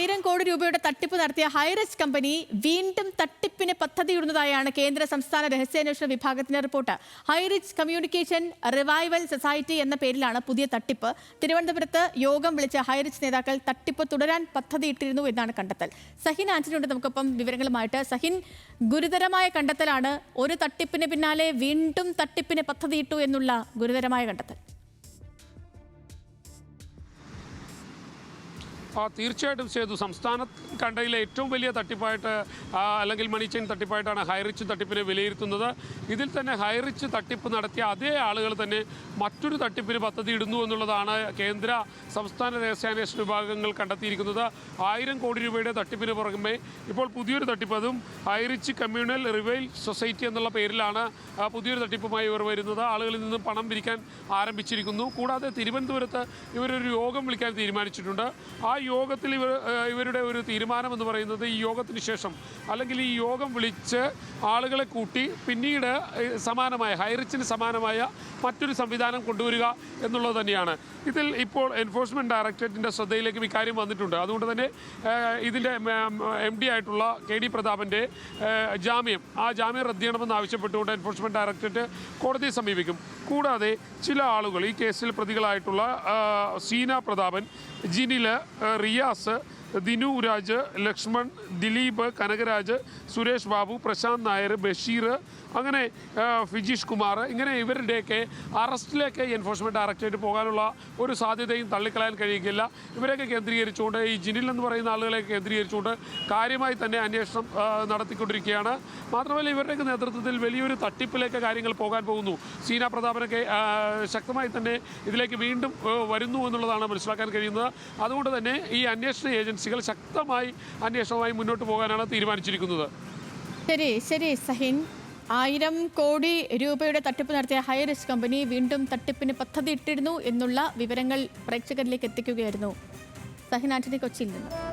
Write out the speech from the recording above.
1000 കോടി രൂപയുടെ തട്ടിപ്പ് നടത്തിയ ഹൈറിച്ച് കമ്പനി വീണ്ടും തട്ടിപ്പിന് പദ്ധതിയിടുന്നതായാണ് കേന്ദ്ര സംസ്ഥാന രഹസ്യാന്വേഷണ വിഭാഗത്തിന്റെ report. Highrich communication revival society എന്ന പേരിലാണ് പുതിയ തട്ടിപ്പ്. തിരുവനന്തപുരത്ത് യോഗം വിളിച്ച ഹൈറിച്ച് നേതാക്കൾ തട്ടിപ്പ് തുടരാൻ പദ്ധതിയിട്ടിരുന്നു എന്നാണ് കണ്ടെത്തൽ. സഹിൻ ആന്റണി ഉണ്ട് നമുക്കൊപ്പം വിവരങ്ങളുമായിട്ട്. സഹിൻ, ഗുരുതരമായ കണ്ടെത്തലാണ്. ഒരു തട്ടിപ്പിന് പിന്നാലെ വീണ്ടും തട്ടിപ്പിന് പദ്ധതിയിട്ടു എന്നുള്ള ഗുരുതരമായ കണ്ടെത്തൽ. തീർച്ചയായിട്ടും ചെയ്തു. സംസ്ഥാന കണ്ടയിലെ ഏറ്റവും വലിയ തട്ടിപ്പായിട്ട് അല്ലെങ്കിൽ മണി ചെയിൻ തട്ടിപ്പായിട്ടാണ് ഹൈറിച്ച് തട്ടിപ്പിനെ വിലയിരുത്തുന്നത്. ഇതിൽ തന്നെ ഹൈറിച്ച് തട്ടിപ്പ് നടത്തിയ അതേ ആളുകൾ തന്നെ മറ്റൊരു തട്ടിപ്പിന് പദ്ധതി ഇടുന്നു എന്നുള്ളതാണ് കേന്ദ്ര സംസ്ഥാന രഹസ്യാന്വേഷണ വിഭാഗങ്ങൾ കണ്ടെത്തിയിരിക്കുന്നത്. 1000 കോടി രൂപയുടെ തട്ടിപ്പിന് പുറമെ ഇപ്പോൾ പുതിയൊരു തട്ടിപ്പ്, അതും ഹൈറിച്ച് കമ്മ്യൂണൽ റിവൈൽ സൊസൈറ്റി എന്നുള്ള പേരിലാണ് പുതിയൊരു തട്ടിപ്പുമായി ഇവർ വരുന്നത്. ആളുകളിൽ നിന്ന് പണം പിരിക്കാൻ ആരംഭിച്ചിരിക്കുന്നു. കൂടാതെ തിരുവനന്തപുരത്ത് ഇവരൊരു യോഗം വിളിക്കാൻ തീരുമാനിച്ചിട്ടുണ്ട്. ആ യോഗത്തിൽ ഇവരുടെ ഒരു തീരുമാനം എന്ന് പറയുന്നത് ഈ യോഗത്തിന് ശേഷം അല്ലെങ്കിൽ ഈ യോഗം വിളിച്ച് ആളുകളെ കൂട്ടി പിന്നീട് സമാനമായ ഹൈറിച്ചിന് സമാനമായ മറ്റൊരു സംവിധാനം കൊണ്ടുവരിക എന്നുള്ളത് തന്നെയാണ്. ഇതിൽ ഇപ്പോൾ എൻഫോഴ്സ്മെൻറ്റ് ഡയറക്ടറേറ്റിൻ്റെ ശ്രദ്ധയിലേക്കും ഇക്കാര്യം വന്നിട്ടുണ്ട്. അതുകൊണ്ട് തന്നെ ഇതിൻ്റെ MD ആയിട്ടുള്ള KD പ്രതാപൻ്റെ ആ ജാമ്യം റദ്ദ് ചെയ്യണമെന്ന് ആവശ്യപ്പെട്ടുകൊണ്ട് എൻഫോഴ്സ്മെൻറ്റ് ഡയറക്ടറേറ്റ് കോടതിയെ സമീപിക്കും. കൂടാതെ ചില ആളുകൾ ഈ കേസിൽ പ്രതികളായിട്ടുള്ള സീന പ്രതാപൻ, ജിനിൽ, റിയാസ്, ദിനു രാജ്, ലക്ഷ്മൺ, ദിലീപ്, കനകരാജ്, സുരേഷ് ബാബു, പ്രശാന്ത് നായർ, ബഷീർ, അങ്ങനെ ഫിജീഷ് കുമാർ, ഇങ്ങനെ ഇവരുടെയൊക്കെ അറസ്റ്റിലേക്ക് എൻഫോഴ്സ്മെൻറ്റ് ഡയറക്ടറേറ്റ് പോകാനുള്ള ഒരു സാധ്യതയും തള്ളിക്കളയാൻ കഴിയുകയില്ല. ഇവരെയൊക്കെ കേന്ദ്രീകരിച്ചുകൊണ്ട്, ഈ ജിനിൽ എന്ന് പറയുന്ന ആളുകളെ കേന്ദ്രീകരിച്ചുകൊണ്ട് കാര്യമായി തന്നെ അന്വേഷണം നടത്തിക്കൊണ്ടിരിക്കുകയാണ്. മാത്രമല്ല ഇവരുടെയൊക്കെ നേതൃത്വത്തിൽ വലിയൊരു തട്ടിപ്പിലേക്ക് കാര്യങ്ങൾ പോകാൻ പോകുന്നു. സീന പ്രതാപനൊക്കെ ശക്തമായി തന്നെ ഇതിലേക്ക് വീണ്ടും വരുന്നു എന്നുള്ളതാണ് മനസ്സിലാക്കാൻ കഴിയുന്നത്. അതുകൊണ്ട് തന്നെ ഈ അന്വേഷണ ഏജൻസികൾ ശക്തമായി അന്വേഷണവുമായി മുന്നോട്ട് പോകാനാണ് തീരുമാനിച്ചിരിക്കുന്നത്. ശരി സഹിൻ, 1000 കോടി രൂപയുടെ തട്ടിപ്പ് നടത്തിയ ഹൈറിച്ച് കമ്പനി വീണ്ടും തട്ടിപ്പിന് പദ്ധതി ഇട്ടിരുന്നു എന്നുള്ള വിവരങ്ങൾ പ്രേക്ഷകരിലേക്ക് എത്തിക്കുകയായിരുന്നു സഹിൻ ആന്റണി കൊച്ചിയിൽ നിന്ന്.